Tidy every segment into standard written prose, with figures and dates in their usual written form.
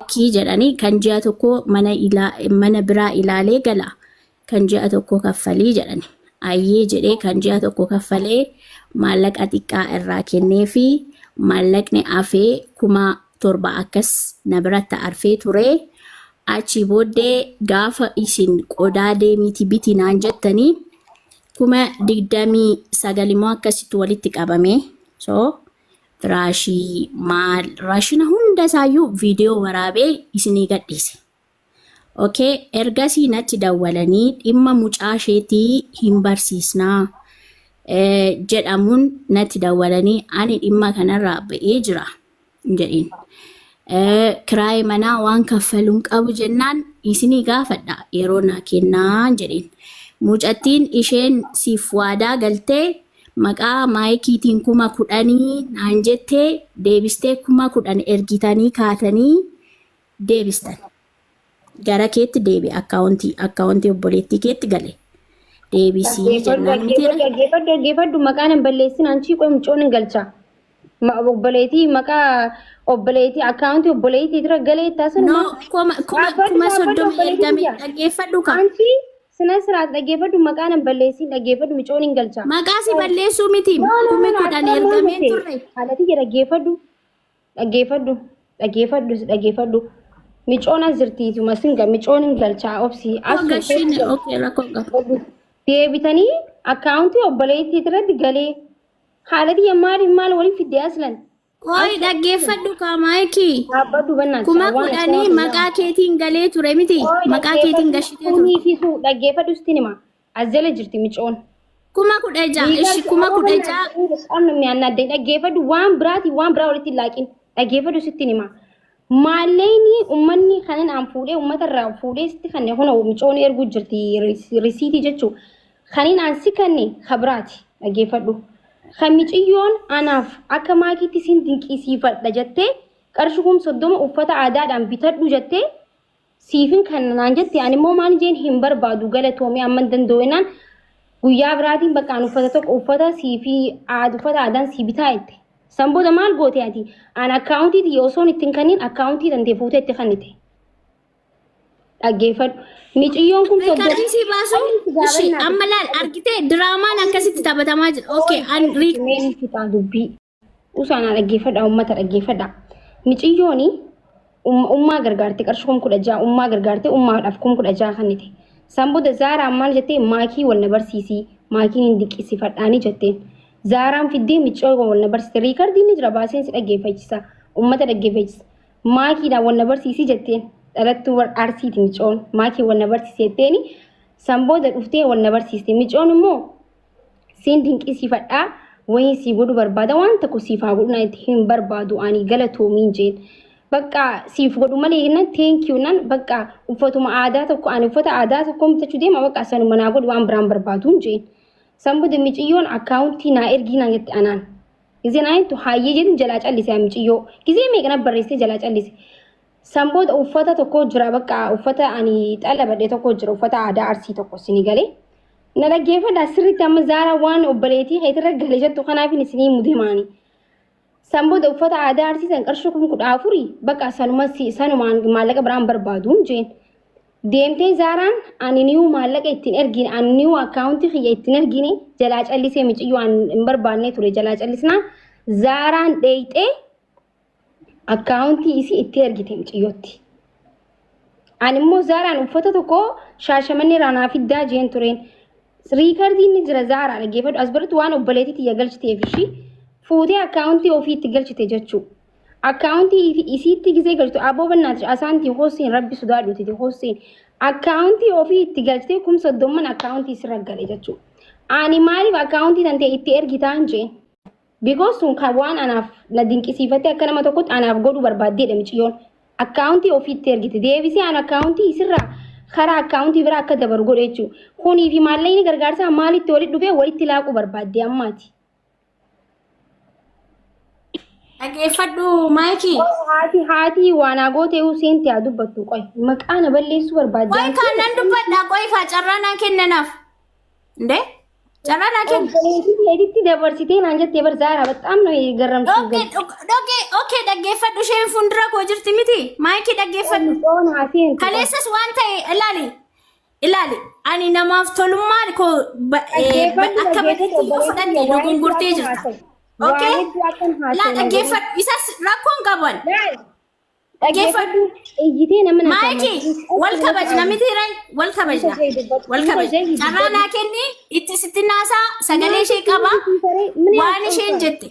lakkii jedhanii kan ji'a tokko mana biraa ilaalee gala kan ji'a tokko kaffalii jedhani. Ayyee jedhee kan ji'a tokko kaffalee maallaqa xiqqaa irraa kennee fi maallaqni hafee 7,000 akkas na biratti arfee ture. Achi booddee gaafa isin qodaa deemiti biti naan jettanii 29 immoo akkasitti walitti qabame. So raashina hunda isaayyuu viidiyoo waraabee isinii gadhiise. Okay, ergasii natti dawwalanii dhimma mucaa isheetii hin barsiisnaa jedhamuun natti dawwalanii ani dhimma kanarraa ba'ee jira jedhiin. Kiraayee manaa waan kaffaluun qabu jennaan isinii gaafadha yeroo naa kennaa jedhiin. Mucattiin isheen siif waadaa galtee maqaa maayikiitiin 10,000 naan jettee deebistee 10,000 ergitanii kaatanii deebistan. Gara keetti deebi akkaawuntii obboleettii keetti gale. Deebisii jennaan miti. Dhaggeeffadhu maqaan hin balleessin anchii qoy mucoon hin galcha. Obboleettii maqaa obboleettii akkaawuntii obboleettii dura galee taasisu. No, kuma soddoma ergame dhaggeeffadhu kan. Anchii sina siraat dhaggeeffadhu maqaan hin balleessin dhaggeeffadhu mucoon hin galcha. Maqaa si balleessuu miti. 10,000 ergamee turre. Haalati dhaggeeffadhu. Micoon as jirtiitu masinga micoon hin galchaa obsi deebitanii akkaawuntii obboleettii irratti galee haalati maal waliin fiddee aslan. Qoy dhaggeeffadhu kaamaayikii. 10,000 maqaa keetiin galee ture miti. Maqaa keetiin gashitee ture. Dhaggeeffadhu sitti hima. As jala jirti micoon. 16,000 ishi 16,000. Dhaggeeffadhu waan biraa walitti hin laaqin. Dhaggeeffadhu sitti hima. Maalleeni ummanni kanan aan fuudhee uummatarraa fuudhee sitti kanne huna micoon erguu jirti risiitii jechuudha. Kanin aan si kanne kabraati dhaggeeffadhu. Kan miciyyoon anaaf akka maakiitti siin dinqisiifadha jettee qarshii 30 uffata aadaadhaan bitadhu jettee siifin kannaan jettee ani immoo maal jeen hin barbaadu galatoomee amma danda'eenaan guyyaa biraatiin bakkaan uffata siifii uffata aadaan si bitaa jette. Samboda maal goote ati an akkaawuntii yoo soon ittiin kanniin akkaawuntii dandee fuutee itti kannite. Dhaggeeffadhu. Miciyyoon kun Riikardii si baasu ishee amma laal argitee diraamaan akkasitti taphatamaa jira. Okay, an fixaa dubbii. Usaanaa dhaggeeffadha uummata dhaggeeffadha. Miciyyooni ummaa gargaarte qarshii 16,000 ummaa gargaarte ummaadhaaf 16,000 kannite. Samboda Zaaraan maal jettee maakii wal na barsiisii maakiin hin dinqisiifadhaanii jetteen. Zaaraan fiddee miccoo wal na barsiiste riikardiin ni jira baaseen si dhaggeeffachisa uummata dhaggeeffachisa maakiidhaan wal na barsiisii jetteen dhalattuu arsiiti miccoon maakii wal na barsiisee jetteeni sambooda dhuftee wal na barsiiste miccoon immoo siin dinqisiifadhaa wayii si godhu barbaada waan tokko siif haa godhu itti hin barbaadu ani galatoomiin jeen bakka siif godhu malee nan thank you nan bakka uffatuma aadaa tokko ani uffata aadaa tokko bitachuu deema bakka sanuma naa godhu waan biraan barbaaduun jeen. Samboda miciyyoon akkaawuntii naa ergii naa jette anaan. Gizee naa jettu hayyee jedhin jalaa callise miciyyoo. Gizee meeqana barreessee jalaa callise. Samboda uffata tokko jira bakka uffata ani xala badhee tokko jira uffata aadaa arsii tokko sini galee. Na dhaggeeffadha sirriitti amma Zaara waan obboleettii heetirra galee jettu kanaaf isinii mudeemaani. Samboda uffata aadaa arsii san qarshii 14,000 bakka sanumaan maallaqa biraan barbaaduun jeen. Deemtee Zaaraan ani niu maallaqa ittiin ergine ani niu akkaawuntii kiyya ittiin ergine jalaa callisee miciyyoo hin barbaanne ture jalaa callisnaan Zaaraan dheeyxee akkaawuntii isii itti ergite miciyyootti. Ani immoo Zaaraan uffata tokko shaashamannee raanaa fiddaa jeen tureen riikardiin ni jira Zaaraa dhaggeeffadhu as biratti waan obboleettii tiyya galchiteef ishii fuutee akkaawuntii ofii itti galchite jechuudha. Akkaawuntii isiitti gizee galchitu aboo bannaati asaantii hooseen rabbi sodaadhuuti hooseen akkaawuntii ofii itti galchitee 30,000 akkaawuntii isirra gale jechuudha. Ani maaliif akkaawuntii tantee itti ergitaan jeen because sun kan waan anaaf na dinqisiifattee akka nama tokkotti anaaf godhu barbaaddeedha miciyyoon akkaawuntii ofii itti ergite deebisee an akkaawuntii isirraa karaa akkaawuntii biraa akka dabaru godhe jechuudha. Kunii fi maallaqni gargaarsaa maalitti walitti dhufee walitti laaquu barbaadde ammaati. Dhaggeeffadhu maayikii. Haati waan agootee seenti haa dubbattu qoy maqaa na balleessuu barbaadde. Qoy kan nan dubbadha qoy faacarraa naa kennanaaf. Ndee Carraan haa kennu. Editti dabarsitee naan jettee bar Zaara በጣም ነው የገረምሽኝ። Okay, dhaggeeffadhu isheen fuuldura koo jirti miti. Maayikii dhaggeeffadhu. Kaleessas waan ta'e ilaali. Ani namaaf tolummaan koo akka badeetti fudhadhee dogongortee jirta. Okay? Laa dhaggeeffadhu. Isas rakkoon qaban. Dhaggeeffadhu. Maayikii wal kabajna miti ray. Wal kabajna. Carraan haa kenni itti sitti naasaa sagalee ishee qaba. Waan isheen jette.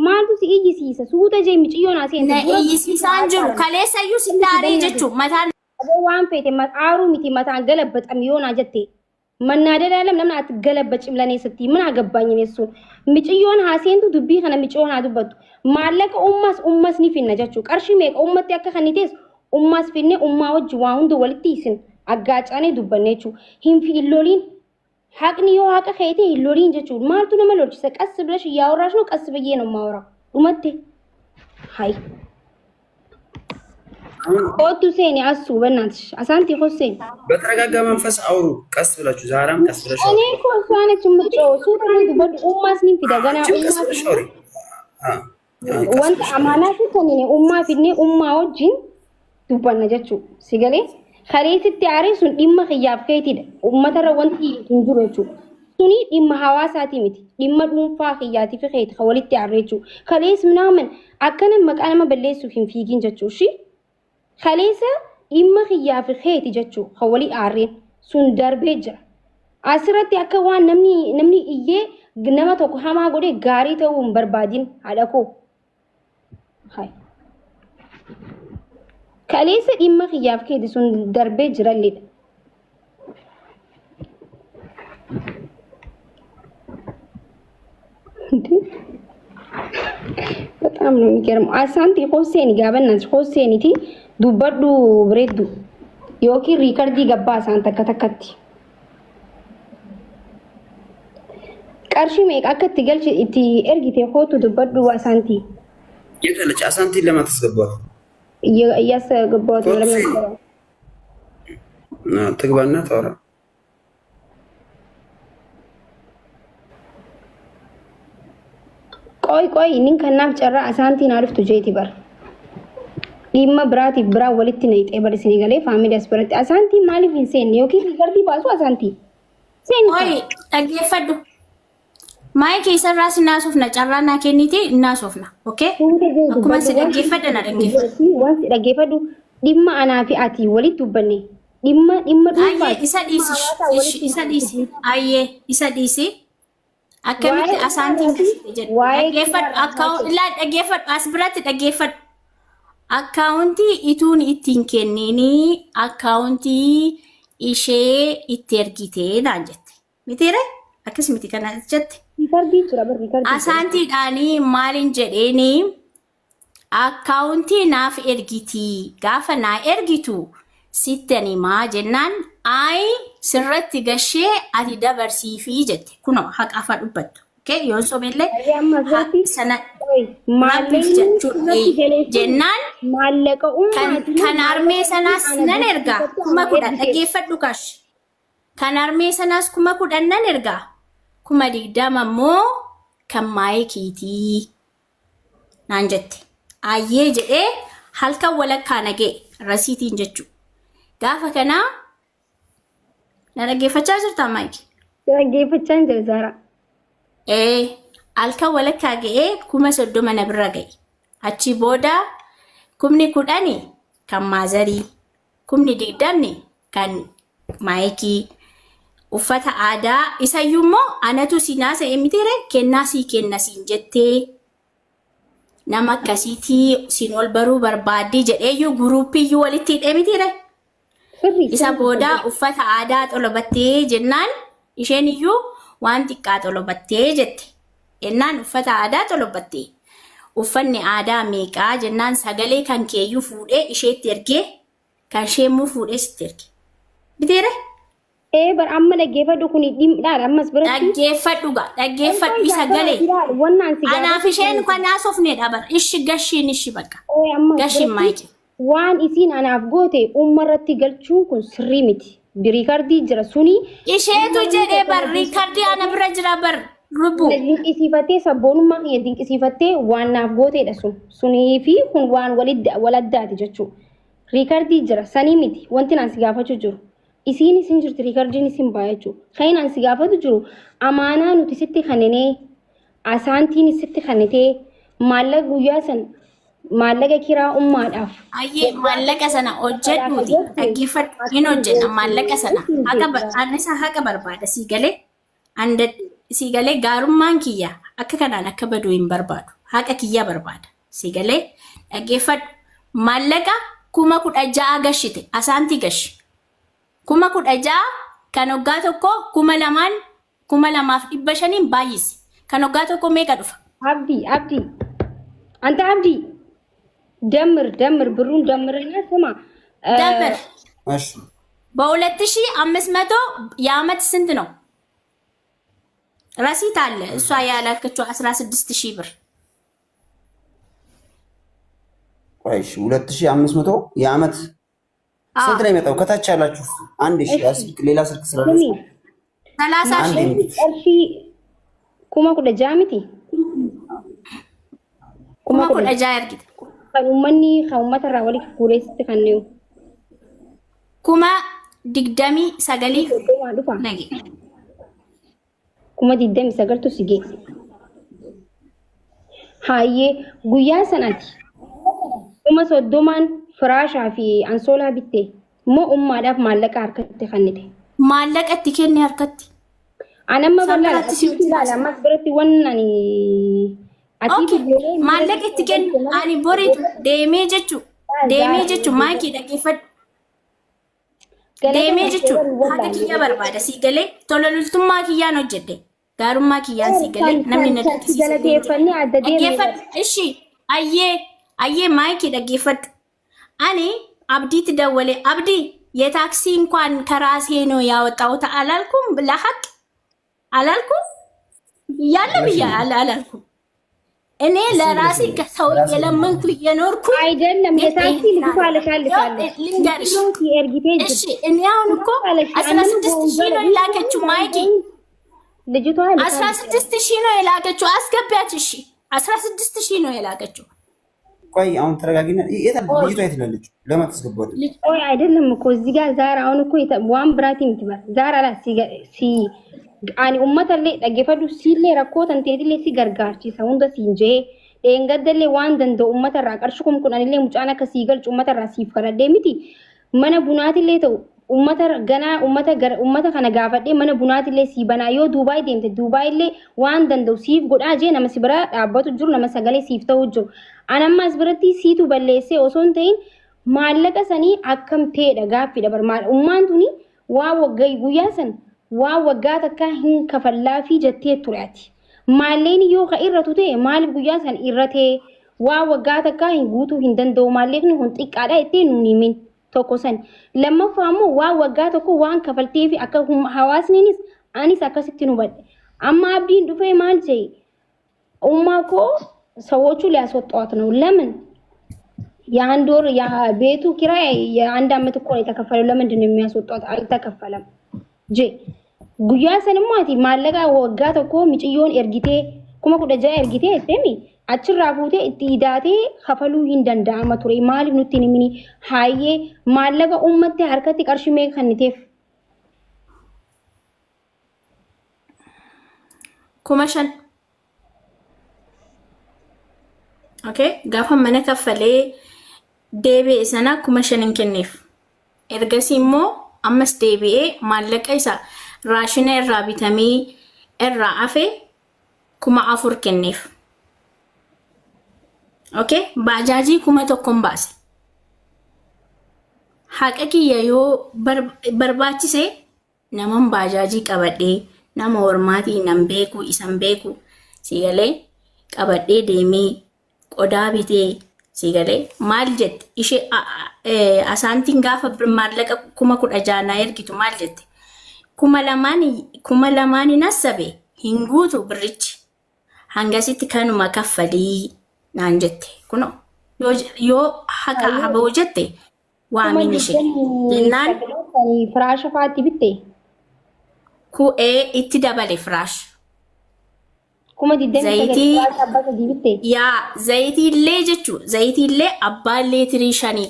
Maaltu si iyyisiisa? Suuta jee miciyyoon aseen. Na iyyisiisaan jiru. Kaleessayyuu si daaree jechuun mataan. Waan feete aaruu miti mataan galabbaxam yoonaa jette. Mannaa dadaalam namni ati galabbacim laneessatti mana agabbaanyi neessuun. Miciyyoon haaseentu dubbii kana miciyyoon haa dubbattu. Maallaqa ummas ni finna jechuu. Qarshii meeqa ummatti akka kan tees ummas finne ummaa wajji waa hunda walitti isin aggaacane dubbanne jechuu. Hin fi illooliin. Haqni yoo haqa keete illooliin jechuun maaltu nama lolchisa qas bilash yaawrash no qas biyyee ነው ማውራ ኡመቴ ሃይ ኦቱ ሴኒ አሱ በእናትሽ አሳንቲ ሆሴን በተረጋጋ መንፈስ አውሩ ቀስ ብላችሁ ዛራም ቀስ ብለሽ እኔ እኮ እሷነች ምጮው ሱተን በዱ ኡማስኒ ፊዳ ገና ወንት አማናቱ ከኔ ኡማ ፊኔ ኡማ ወጅን ዱባና ጀቹ ሲገሌ خليتي عريسون إما خياب كيتي ومتى وانتي تنجرجو سوني إما حواساتي متي إما دونفا خياتي في خيت خولتي عريسو خليس منامن أكنا مكانا ما بلسو فين جتشو شي خليسة إما خياب في خيتي جتشو خولي عرين سون دربيجا أسرتي أكوان نمني إيه نما توكو هما غوري غاري تو بربادين على كو هاي كاليس إما خياف كده سون دربي جرالي بتأمل مكرم أسانتي خوسيني قابلنا خوسيني تي دوبردو بريدو يوكي ريكاردي قبا أسانتا كتاكتي كارشي ميك أكد تقلش إتي إرغي تي خوتو دوبردو أسانتي يتلج أسانتي لما تسقبوها ياس قبوت ولا ما تقبلنا ترى ቆይ ኒን ከናፍ ጨራ አሳንቲን አልፍቱ ጄቲ በር ዲማ ብራቲ ብራ ወልቲ ነይ ጤበር ሲኒገሌ ፋሚሊ አስበረቲ አሳንቲ ማሊፍ ኢንሴን ዮኪ ሪከርዲ ባሱ አሳንቲ ሴን ኦይ ጠገፈዱ ማይክ ይሰራስ እናሶፍና ጨራና ኬኒቲ እናሶፍና ኦኬ አኩማ ሲደገፈደና ደገፈዱ ዋንስ ደገፈዱ ዲማ አናፊ አቲ ወሊቱ በኔ ዲማ ዱፋ ኢሳዲሲ አየ ኢሳዲሲ አከሚት አሳንቲ ደገፈዱ አካውንት ላ ደገፈዱ አስብራት ደገፈዱ አካውንቲ ኢቱን ኢቲን ኬኒኒ አካውንቲ ኢሼ ኢተርጊቴ ናንጀት ሚቴሬ አክስ ሚቲ ከና ጀት ሪከርዲ ሱራ በር ሪከርዲ አሳንቲ ዳኒ ማሊን ጀዴኒ አካውንቲ ናፍ ኤርጊቲ ጋፈና ኤርጊቱ ሲተኒ ማ ጀናን አይ ስረት ገሼ አቲ ደበርሲፊ ጀት ኩኖ ሐቅ አፋዱበት ኦኬ ዮንሶ ቤለ ሰና ማለኝ ጀናን ማለቀው ከናርሜ ሰናስ ነን ኤርጋ ኩማ ኩዳ ደገፈዱ ካሽ ከናርሜ ሰናስ ኩማ ኩዳ ነን ኤርጋ ኩማ ዲግዳማሞ ከማይኪቲ ናንጀት አየ ጀዴ ሀልካ ወለካ ነገ ረሲቲን ጀቹ ጋፈ ከና ነረገፈቻ ጅርታ ማይክ ደገፈቻን ጀዛራ alka walakka ga'e kuma soddoma na birra ga'e achi booda kumni kudhani kan maazarii kumni digdamni kan maayikii uffata aadaa isayyuu immoo anatu sinaasa emitire kennaasii kennasiin jettee nama akkasiitii sin ol baruu barbaaddii jedheeyyuu guruupiyyuu walitti hidhemitire isa booda uffata aadaa xolobattee jennaan isheen iyyuu waan xiqqaa xolobattee jette ennaan uffata aadaa xolobattee uffanni aadaa meeqaa jennaan sagalee kan keeyyuu fuudhee isheetti ergee kan sheemmuu fuudhee sitti erge biteere bar amma dhaggeeffadhu kuni dhimdhaan ammas biratti dhaggeeffadhu isa galee anaaf isheen kan haasofneedha bar ishi gashiin ishi bakka gashiin maayike waan isiin anaaf goote ummarratti galchuun kun sirrii miti Riikardii jira suni. Isheetu jedhee bar riikardii ana bira jira bar rubu. Dinqisiifattee sabboonummaa kiyya dinqisiifattee waan naaf gooteedha sun. Sunii fi kun waan waladdaati jechuudha. Riikardii jira sanii miti wanti naan si gaafachuu jiru. Isiin isin jirti riikardiin isin baay'ee jechuudha. Kan naan si gaafatu jiru amaanaa nuti sitti kanneenee asaantiin sitti kannetee maallaqa guyyaa san maallaqa kiraa ummaadhaaf. Ayyee maallaqa sana hojjedhuuti dhaggeeffadhu hin hojjedha maallaqa sana annisaa haqa barbaada siigalee gaarummaan kiyya akka kanaan akka baduu hin barbaadu haqa kiyya barbaada siigalee dhaggeeffadhu maallaqa 16,000 gashite asaantii gashi 16,000 kan hoggaa tokko 2,500 baay'isi kan hoggaa tokko meeqa dhufa? Abdii anta abdii ደምር ብሩን ደምርና ስማ ደምር እሺ በ2500 የዓመት ስንት ነው? ረሲት አለ እሷ ያላከችው 16,000 ብር። እሺ 2500 የዓመት ስንት ነው የሚመጣው? ከታች ያላችሁ አንድ ስልክ ሌላ ስልክ ስላለ 30,000 ኩማ ኩደ ጃሚቲ ኩማ ኩደ ጃርጊት Uummanni kan uummatarraa walitti fuudheessitti kanneen. Kuma 29 nage. Kuma 29 si geesse. Hayyee guyyaa sanatti kuma 30 firaashaa fi ansoolaa bittee moo ummaadhaaf maallaqa harkatti kennite? Maallaqa itti kenne harkatti. Anamma bal'aa ammas biratti waan maallaqa itti kennu ani boriitu deemee jechuun maakii dhaggeeffadhu. Deemee jechuun haqa kiyya barbaada sii galee tola lultummaa kiyyaan hojjedhe gaarummaa kiyyaan sii galee namni na dhaggeeffadhu. Ishi ayyee maakii dhaggeeffadhu. Ani abdiitti dawwalee abdii የታክሲ እንኳን ከራሴ ነው ያወጣሁት አላልኩም? ለሐቅ አላልኩም? ያለ ብያ አላልኩም? እኔ ለራሴ ከሰው የለመንኩ የኖርኩ አይደለም። የታክሲ ልንገርሽ እሺ እኔ አሁን እኮ 16,000 ነው የላከችው ማይኪ ልጅቷ 16,000 ነው የላከችው አስገቢያት። እሺ 16,000 ነው የላከችው። ቆይ አሁን ተረጋጊና ልጅቷ የት ነች? ለምን ተስገባው? ቆይ አይደለም እኮ እዚህ ጋር ዛራ አሁን እኮ ዋን ብራቲ ምትባል ዛራ ላ ሲ ani ummatalle dhaggeeffadhu siillee rakkoo tanteetillee si gargaarchisa hunda siinjee dheengaddalle waan danda'u ummatarraa qarshii kudhanillee mucaan akka sii galchu ummatarraa siif kadhadhee miti mana bunaatillee ta'u ummata kana gaafadhee mana bunaatillee sii banaa yoo Duubaay deemte Duubaayillee waan danda'u siif godhaa jee nama si bira dhaabbatu jiru nama sagalee siif ta'u jiru anammas biratti siitu balleessee osoo hin ta'in maallaqa sanii akkam ta'edha gaaffiidha barmaadha ummaan tuni waa waggaa guyyaa san waa waggaa takka hin kafallaa fi jettee tureati maalleen yoo ka irratu ta'e maaliif guyyaa san irratee waa waggaa takka hin guutuu hin danda'u maalleekni hun xiqqaadha itti nuuni min tokko san lammaffaa immoo waa waggaa tokko waan kafaltee fi akka hawaasniinis anis akkasitti nu badhe amma abdiin dhufee maal jee ummaa koo ሰዎቹ ሊያስወጣት ነው ለምን የአንድ ወር ቤቱ ኪራይ የአንድ አመት እኮ ነው የተከፈለው ለምንድን ነው የሚያስወጣት አልተከፈለም ጄ ጉያ ሰንማቲ ማለጋ ወጋ ተኮ ሚጭዮን ኤርጊቴ ኩማ ኩደጃ ኤርጊቴ እቴሚ አችራ ፉቴ ኢዳቴ ከፈሉ ይንደንዳ አመቱሬ ማሊ ኑቲኒ ሚኒ ሃዬ ማለጋ ኡመቴ ሀርከቲ ቀርሽሜ ከንቴፍ ኩማሻን Okay, gaafa mana kaffalee deebi'e sana 5,000 kenneef. Ergasii immoo ammas deebi'ee maallaqa isaa raashina irraa bitamee irraa hafe 4,000 kenneef. Okay, baajaajii 1,000 baase. Haqa kiyya yoo barbaachise naman baajaajii qabadhee nama hormaatii nan beeku isan beeku sigalee qabadhee deemee qodaa bitee sigalee maal jette ishee asaantiin gaafa maallaqa 16,000 ergitu maal jette 2,000 nasabe hin guutu birrichi hangasitti kanuma kaffalii naan jette kuno yoo haqa haboo jette waamin ishee jennaan firaasha faatti bitte ku'ee itti dabale firaash kuma diddeen Zayitii- firaasha abbaa sadii bitte yaa zayitiillee jechuu zayitiillee abbaa leetirii 5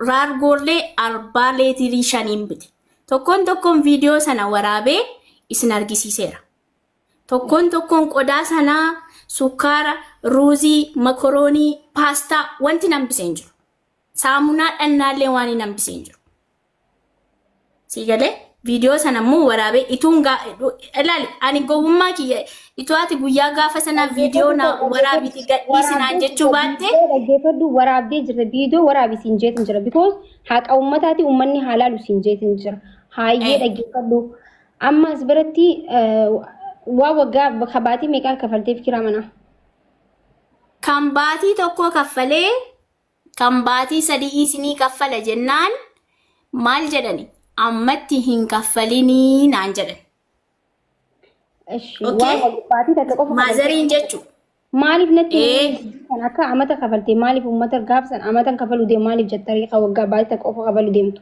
raargoollee arbaa leetirii 5 bite tokkoon viidiyoo sana waraabee isin argisiiseera tokkoon qodaa sanaa sukkaara ruuzii makoroonii paastaa wanti nambisee hin jiru saamunaa dhannaallee waan hin nambisee hin jiru siigalee viidiyoo sana immoo waraabee ituun ilaali ani gowwummaa kiyya itoo ati guyyaa gaafa sana viidiyoo na waraabiti gadhiisinaan jechuu baatte dhaggeeffadhu waraabdee jirra viidiyoo waraabisiin jeetin jira because haqa ummataati ummanni halaalu siin jeetin jira haayyee dhaggeeffadhu amma as biratti waa waggaa kabaatii meeqaa kafalteef kiraa mana kan baatii tokko kaffalee kan baatii 3 isinii kaffala jennaan maal jedhani ammatti hin kaffalinii naan jedhan waa baatii takka qofa maazariin jechuu maaliif natti kan akka amata kafalte maaliif ummata gaafsan amatan kafalu deemu maaliif jettanii ka waggaa baatii takka qofa kafalu deemtu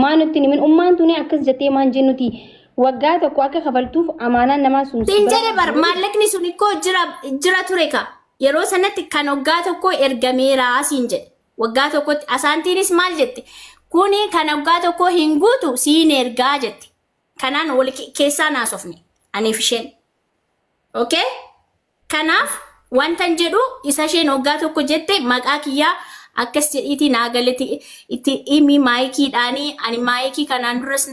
maa nutti nimin ummaan tuni akkas jettee maan jennuti waggaa tokko akka kafaltuuf amaanaan namaa sun siin jedhe bar maallaqni sun ikkoo jira ture ka yeroo sanatti kan waggaa tokko ergameera siin jedhe waggaa tokkotti asaantiinis maal jette kuni kan waggaa tokko hin guutu siin ergaa jette kanaan wal keessaa naasofne aniif isheen okay kanaaf wantan jedhu isa isheen waggaa tokko jette maqaa kiyyaa akkas jedhiiti naagaletti itti imi maayikiidhaanii ani maayikii kanaan duras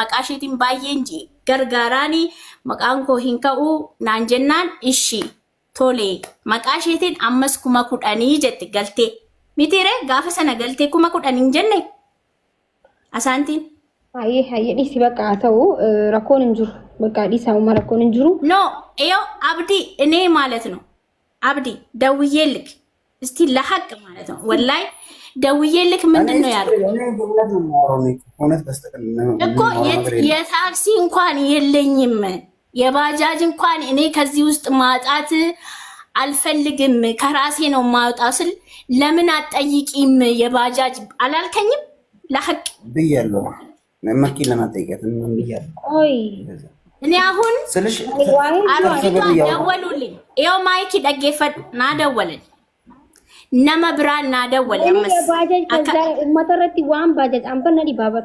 maqaa isheetiin baay'een gargaaraanii maqaan koo hin ka'u naan jennaan ishii tole maqaa isheetiin ammas 10,000 jette galtee mitiire gaafa sana galtee 10,000 hin jenne asaantiin hayyee dhiisi bakka haa ta'u rakkoon hin jiru bakka dhiisaa umma rakkoon hin jiru no iyo abdi እኔ ማለት ነው abdi ደውዬልክ እስቲ ለሐቅ ማለት ነው ወላይ ደውዬልክ ምንድነው ያለው እኮ የታክሲ እንኳን የለኝም የባጃጅ እንኳን እኔ ከዚህ ውስጥ ማጣት አልፈልግም ከራሴ ነው ማውጣው ስል ለምን አጠይቂም የባጃጅ አላልከኝም ለሐቅ ብያለሁ መመኪ ለማጠይቀት ምን ብያለሁ ኦይ እኔ አሁን ስልሽ አሮጊቷ ደወሉልኝ ይኸው ማይክ ደገፈድ ና ደወለኝ ነመ ብራን ና ደወለ ያመስ ባጃጅ ከዛ ኡመተረቲ ዋን ባጃጅ አንበና ዲባበር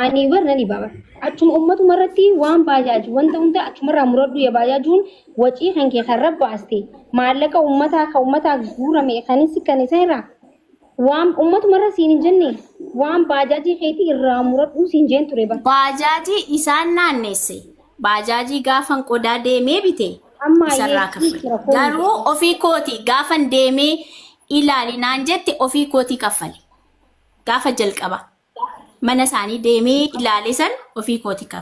አኒ ወርነ ዲባበር አቹም ኡመቱ መረቲ ዋን ባጃጅ ወንተ ወንተ አቹመራ ሙረዱ የባጃጁን ወጪ ኸንኬ ከረባ አስቴ ማለቀ ኡመታ ጉረመ ከንስ ከነሰራ ዋን ኡመቱ መረሲን ጀኒ ዋን ባጃጂ ኸይቲ ኢራ ሙረዱ ሲንጀን ቱሬባ ባጃጂ ኢሳና ነሴ ባጃጂ ጋፈን ቆዳ ደሜ ቢቴ ሰራ ከፈል ጋሩ ኦፊ ኮቲ ጋፈን ደሜ ኢላሊ ናንጀት ኦፊ ኮቲ ከፈል ጋፈ ጀልቀባ መነሳኒ ደሜ ኢላሊ ሰን ኦፊ ኮቲ ከፈል